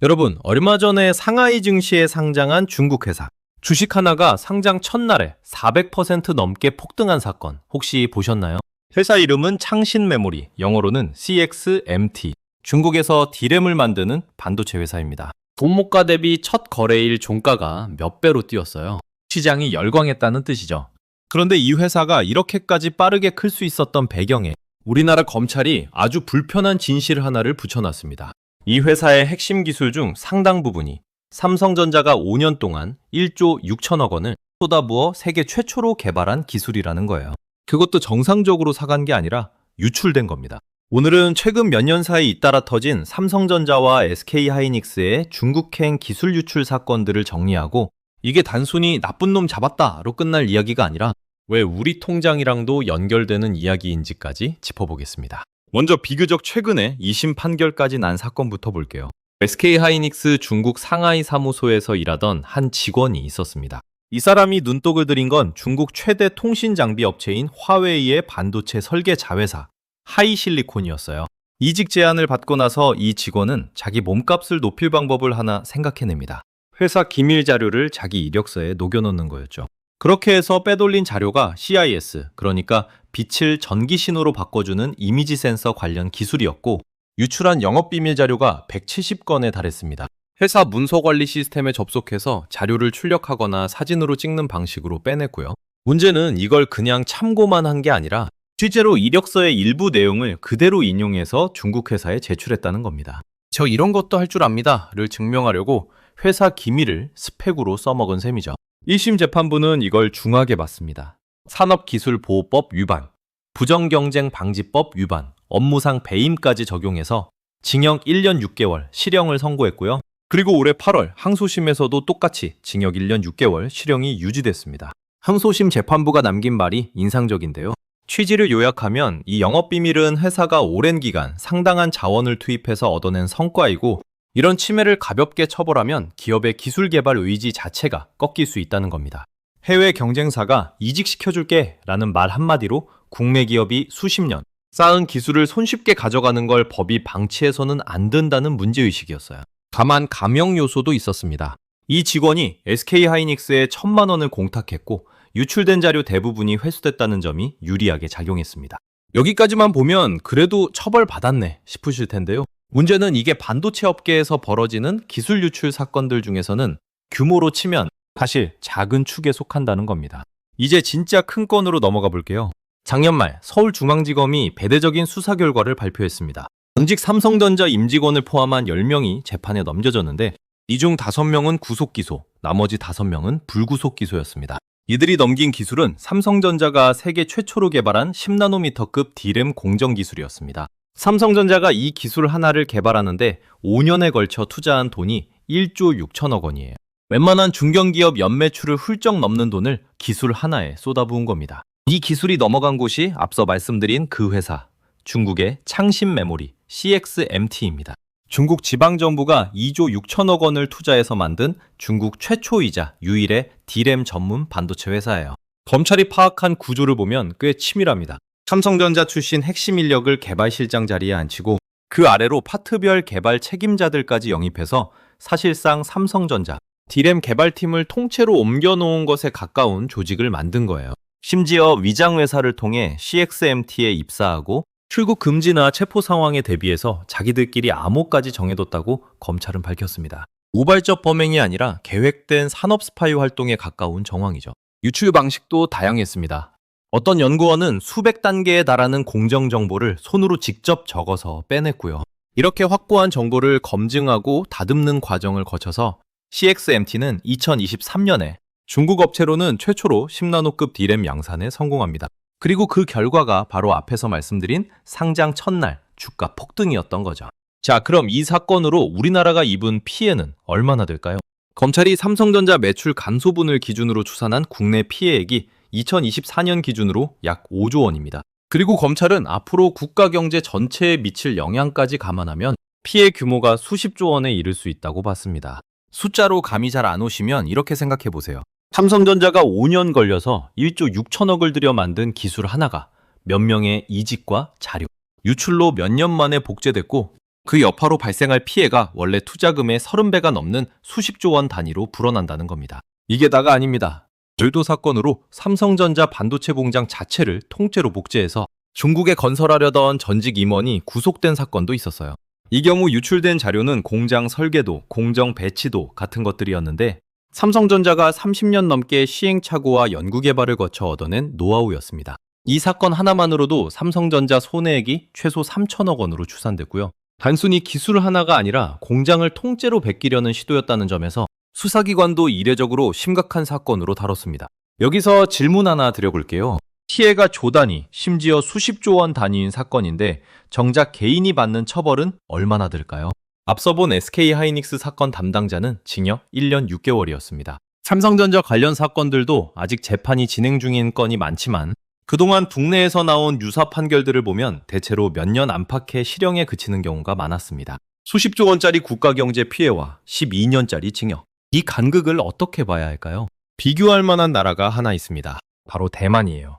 여러분, 얼마 전에 상하이 증시에 상장한 중국 회사. 주식 하나가 상장 첫날에 400% 넘게 폭등한 사건 혹시 보셨나요? 회사 이름은 창신메모리, 영어로는 CXMT. 중국에서 D램을 만드는 반도체 회사입니다. 돈목가 대비 첫 거래일 종가가 몇 배로 뛰었어요. 시장이 열광했다는 뜻이죠. 그런데 이 회사가 이렇게까지 빠르게 클 수 있었던 배경에 우리나라 검찰이 아주 불편한 진실 하나를 붙여놨습니다. 이 회사의 핵심 기술 중 상당 부분이 삼성전자가 5년 동안 1조 6천억 원을 쏟아부어 세계 최초로 개발한 기술이라는 거예요. 그것도 정상적으로 사간 게 아니라 유출된 겁니다. 오늘은 최근 몇 년 사이 잇따라 터진 삼성전자와 SK하이닉스의 중국행 기술 유출 사건들을 정리하고 이게 단순히 나쁜 놈 잡았다로 끝날 이야기가 아니라 왜 우리 통장이랑도 연결되는 이야기인지까지 짚어보겠습니다. 먼저 비교적 최근에 2심 판결까지 난 사건부터 볼게요. SK하이닉스 중국 상하이 사무소에서 일하던 한 직원이 있었습니다. 이 사람이 눈독을 들인 건 중국 최대 통신 장비 업체인 화웨이의 반도체 설계 자회사 하이실리콘이었어요. 이직 제안을 받고 나서 이 직원은 자기 몸값을 높일 방법을 하나 생각해냅니다. 회사 기밀 자료를 자기 이력서에 녹여놓는 거였죠. 그렇게 해서 빼돌린 자료가 CIS, 그러니까 빛을 전기 신호로 바꿔주는 이미지 센서 관련 기술이었고, 유출한 영업비밀 자료가 170건에 달했습니다. 회사 문서관리 시스템에 접속해서 자료를 출력하거나 사진으로 찍는 방식으로 빼냈고요. 문제는 이걸 그냥 참고만 한 게 아니라 실제로 이력서의 일부 내용을 그대로 인용해서 중국 회사에 제출했다는 겁니다. 저 이런 것도 할 줄 압니다를 증명하려고 회사 기밀을 스펙으로 써먹은 셈이죠. 1심 재판부는 이걸 중하게 봤습니다. 산업기술보호법 위반, 부정경쟁방지법 위반, 업무상 배임까지 적용해서 징역 1년 6개월, 실형을 선고했고요. 그리고 올해 8월 항소심에서도 똑같이 징역 1년 6개월, 실형이 유지됐습니다. 항소심 재판부가 남긴 말이 인상적인데요. 취지를 요약하면 이 영업비밀은 회사가 오랜 기간 상당한 자원을 투입해서 얻어낸 성과이고, 이런 침해를 가볍게 처벌하면 기업의 기술 개발 의지 자체가 꺾일 수 있다는 겁니다. 해외 경쟁사가 이직시켜줄게 라는 말 한마디로 국내 기업이 수십 년 쌓은 기술을 손쉽게 가져가는 걸 법이 방치해서는 안 된다는 문제의식이었어요. 다만 감형 요소도 있었습니다. 이 직원이 SK하이닉스에 1,000만 원을 공탁했고 유출된 자료 대부분이 회수됐다는 점이 유리하게 작용했습니다. 여기까지만 보면 그래도 처벌받았네 싶으실 텐데요. 문제는 이게 반도체 업계에서 벌어지는 기술 유출 사건들 중에서는 규모로 치면 사실 작은 축에 속한다는 겁니다. 이제 진짜 큰 건으로 넘어가 볼게요. 작년 말 서울중앙지검이 배대적인 수사 결과를 발표했습니다. 전직 삼성전자 임직원을 포함한 10명이 재판에 넘겨졌는데 이 중 5명은 구속 기소, 나머지 5명은 불구속 기소였습니다. 이들이 넘긴 기술은 삼성전자가 세계 최초로 개발한 10나노미터급 D램 공정 기술이었습니다. 삼성전자가 이 기술 하나를 개발하는데 5년에 걸쳐 투자한 돈이 1조 6천억 원이에요. 웬만한 중견기업 연매출을 훌쩍 넘는 돈을 기술 하나에 쏟아부은 겁니다. 이 기술이 넘어간 곳이 앞서 말씀드린 그 회사, 중국의 창신메모리 CXMT입니다. 중국 지방정부가 2조 6천억 원을 투자해서 만든 중국 최초이자 유일의 D램 전문 반도체 회사예요. 검찰이 파악한 구조를 보면 꽤 치밀합니다. 삼성전자 출신 핵심 인력을 개발실장 자리에 앉히고 그 아래로 파트별 개발 책임자들까지 영입해서 사실상 삼성전자 D램 개발팀을 통째로 옮겨놓은 것에 가까운 조직을 만든 거예요. 심지어 위장회사를 통해 CXMT에 입사하고 출국 금지나 체포 상황에 대비해서 자기들끼리 암호까지 정해뒀다고 검찰은 밝혔습니다. 우발적 범행이 아니라 계획된 산업 스파이 활동에 가까운 정황이죠. 유출 방식도 다양했습니다. 어떤 연구원은 수백 단계에 달하는 공정 정보를 손으로 직접 적어서 빼냈고요. 이렇게 확보한 정보를 검증하고 다듬는 과정을 거쳐서 CXMT는 2023년에 중국 업체로는 최초로 10나노급 D램 양산에 성공합니다. 그리고 그 결과가 바로 앞에서 말씀드린 상장 첫날 주가 폭등이었던 거죠. 자, 그럼 이 사건으로 우리나라가 입은 피해는 얼마나 될까요? 검찰이 삼성전자 매출 감소분을 기준으로 추산한 국내 피해액이 2024년 기준으로 약 5조 원입니다. 그리고 검찰은 앞으로 국가 경제 전체에 미칠 영향까지 감안하면 피해 규모가 수십조 원에 이를 수 있다고 봤습니다. 숫자로 감이 잘 안 오시면 이렇게 생각해 보세요. 삼성전자가 5년 걸려서 1조 6천억을 들여 만든 기술 하나가 몇 명의 이직과 자료, 유출로 몇 년 만에 복제됐고 그 여파로 발생할 피해가 원래 투자금의 30배가 넘는 수십조 원 단위로 불어난다는 겁니다. 이게 다가 아닙니다. 절도 사건으로 삼성전자 반도체 공장 자체를 통째로 복제해서 중국에 건설하려던 전직 임원이 구속된 사건도 있었어요. 이 경우 유출된 자료는 공장 설계도, 공정 배치도 같은 것들이었는데 삼성전자가 30년 넘게 시행착오와 연구개발을 거쳐 얻어낸 노하우였습니다. 이 사건 하나만으로도 삼성전자 손해액이 최소 3천억 원으로 추산됐고요. 단순히 기술 하나가 아니라 공장을 통째로 베끼려는 시도였다는 점에서 수사기관도 이례적으로 심각한 사건으로 다뤘습니다. 여기서 질문 하나 드려볼게요. 피해가 조 단위, 심지어 수십조 원 단위인 사건인데 정작 개인이 받는 처벌은 얼마나 될까요? 앞서 본 SK하이닉스 사건 담당자는 징역 1년 6개월이었습니다. 삼성전자 관련 사건들도 아직 재판이 진행 중인 건이 많지만 그동안 국내에서 나온 유사 판결들을 보면 대체로 몇 년 안팎의 실형에 그치는 경우가 많았습니다. 수십조 원짜리 국가경제 피해와 12년짜리 징역. 이 간극을 어떻게 봐야 할까요? 비교할 만한 나라가 하나 있습니다. 바로 대만이에요.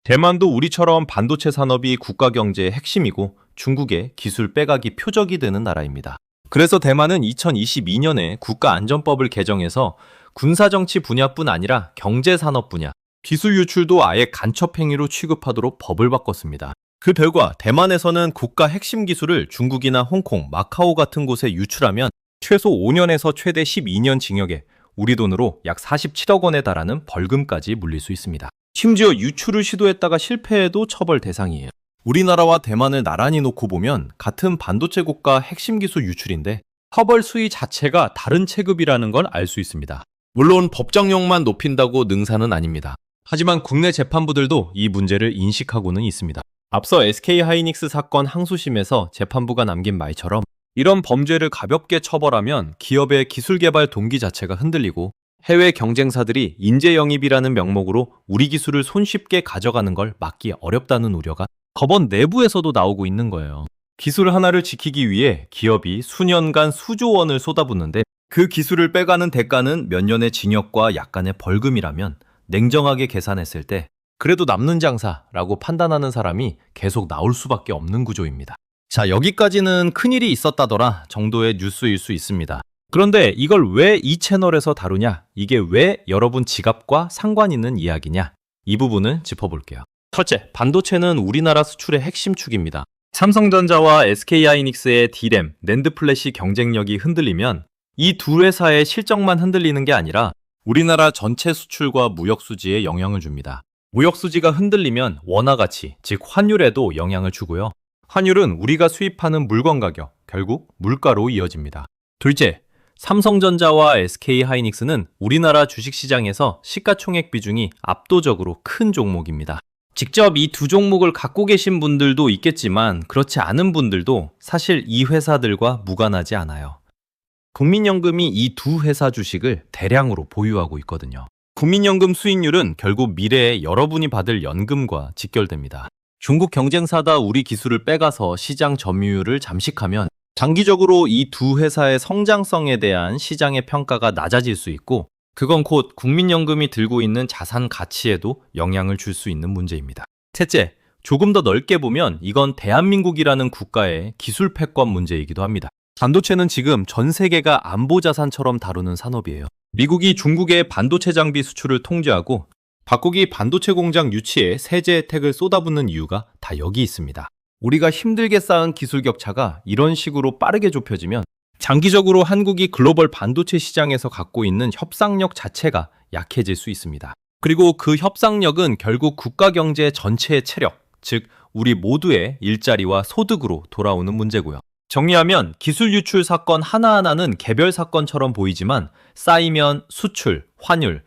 대만도 우리처럼 반도체 산업이 국가경제의 핵심이고 중국의 기술 빼가기 표적이 되는 나라입니다. 그래서 대만은 2022년에 국가안전법을 개정해서 군사정치 분야뿐 아니라 경제산업 분야, 기술 유출도 아예 간첩행위로 취급하도록 법을 바꿨습니다. 그 결과 대만에서는 국가 핵심 기술을 중국이나 홍콩, 마카오 같은 곳에 유출하면 최소 5년에서 최대 12년 징역에 우리 돈으로 약 47억 원에 달하는 벌금까지 물릴 수 있습니다. 심지어 유출을 시도했다가 실패해도 처벌 대상이에요. 우리나라와 대만을 나란히 놓고 보면 같은 반도체 국가 핵심 기술 유출인데 처벌 수위 자체가 다른 체급이라는 걸 알 수 있습니다. 물론 법정형만 높인다고 능사는 아닙니다. 하지만 국내 재판부들도 이 문제를 인식하고는 있습니다. 앞서 SK하이닉스 사건 항소심에서 재판부가 남긴 말처럼 이런 범죄를 가볍게 처벌하면 기업의 기술 개발 동기 자체가 흔들리고 해외 경쟁사들이 인재 영입이라는 명목으로 우리 기술을 손쉽게 가져가는 걸 막기 어렵다는 우려가 법원 내부에서도 나오고 있는 거예요. 기술 하나를 지키기 위해 기업이 수년간 수조 원을 쏟아붓는데 그 기술을 빼가는 대가는 몇 년의 징역과 약간의 벌금이라면 냉정하게 계산했을 때 그래도 남는 장사라고 판단하는 사람이 계속 나올 수밖에 없는 구조입니다. 자, 여기까지는 큰일이 있었다더라 정도의 뉴스일 수 있습니다. 그런데 이걸 왜 이 채널에서 다루냐? 이게 왜 여러분 지갑과 상관 있는 이야기냐? 이 부분을 짚어볼게요. 첫째, 반도체는 우리나라 수출의 핵심 축입니다. 삼성전자와 SK하이닉스의 D램, 낸드 플래시 경쟁력이 흔들리면 이 두 회사의 실적만 흔들리는 게 아니라 우리나라 전체 수출과 무역 수지에 영향을 줍니다. 무역 수지가 흔들리면 원화 가치, 즉 환율에도 영향을 주고요. 환율은 우리가 수입하는 물건 가격, 결국 물가로 이어집니다. 둘째, 삼성전자와 SK하이닉스는 우리나라 주식시장에서 시가총액 비중이 압도적으로 큰 종목입니다. 직접 이 두 종목을 갖고 계신 분들도 있겠지만 그렇지 않은 분들도 사실 이 회사들과 무관하지 않아요. 국민연금이 이 두 회사 주식을 대량으로 보유하고 있거든요. 국민연금 수익률은 결국 미래에 여러분이 받을 연금과 직결됩니다. 중국 경쟁사다 우리 기술을 빼가서 시장 점유율을 잠식하면 장기적으로 이 두 회사의 성장성에 대한 시장의 평가가 낮아질 수 있고 그건 곧 국민연금이 들고 있는 자산 가치에도 영향을 줄 수 있는 문제입니다. 셋째, 조금 더 넓게 보면 이건 대한민국이라는 국가의 기술 패권 문제이기도 합니다. 반도체는 지금 전 세계가 안보 자산처럼 다루는 산업이에요. 미국이 중국의 반도체 장비 수출을 통제하고 박국이 반도체 공장 유치에 세제 혜택을 쏟아붓는 이유가 다 여기 있습니다. 우리가 힘들게 쌓은 기술 격차가 이런 식으로 빠르게 좁혀지면 장기적으로 한국이 글로벌 반도체 시장에서 갖고 있는 협상력 자체가 약해질 수 있습니다. 그리고 그 협상력은 결국 국가 경제 전체의 체력, 즉 우리 모두의 일자리와 소득으로 돌아오는 문제고요. 정리하면 기술 유출 사건 하나하나는 개별 사건처럼 보이지만 쌓이면 수출, 환율,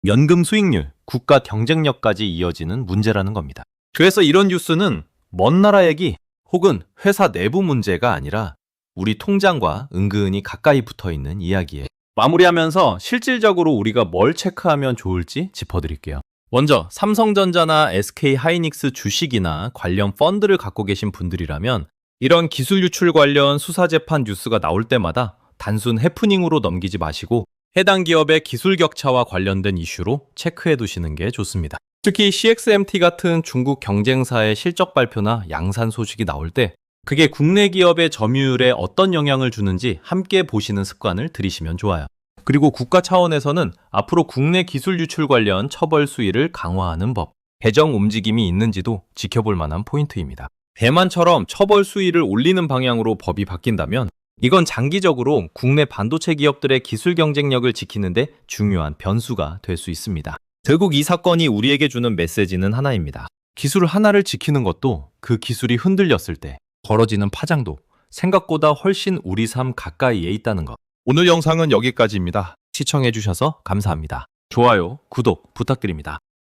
연금 수익률, 국가 경쟁력까지 이어지는 문제라는 겁니다. 그래서 이런 뉴스는 먼 나라 얘기 혹은 회사 내부 문제가 아니라 우리 통장과 은근히 가까이 붙어 있는 이야기예요. 마무리하면서 실질적으로 우리가 뭘 체크하면 좋을지 짚어드릴게요. 먼저 삼성전자나 SK하이닉스 주식이나 관련 펀드를 갖고 계신 분들이라면 이런 기술 유출 관련 수사 재판 뉴스가 나올 때마다 단순 해프닝으로 넘기지 마시고 해당 기업의 기술 격차와 관련된 이슈로 체크해 두시는 게 좋습니다. 특히 CXMT 같은 중국 경쟁사의 실적 발표나 양산 소식이 나올 때 그게 국내 기업의 점유율에 어떤 영향을 주는지 함께 보시는 습관을 들이시면 좋아요. 그리고 국가 차원에서는 앞으로 국내 기술 유출 관련 처벌 수위를 강화하는 법, 개정 움직임이 있는지도 지켜볼 만한 포인트입니다. 대만처럼 처벌 수위를 올리는 방향으로 법이 바뀐다면 이건 장기적으로 국내 반도체 기업들의 기술 경쟁력을 지키는데 중요한 변수가 될 수 있습니다. 결국 이 사건이 우리에게 주는 메시지는 하나입니다. 기술 하나를 지키는 것도 그 기술이 흔들렸을 때 벌어지는 파장도 생각보다 훨씬 우리 삶 가까이에 있다는 것. 오늘 영상은 여기까지입니다. 시청해주셔서 감사합니다. 좋아요, 구독 부탁드립니다.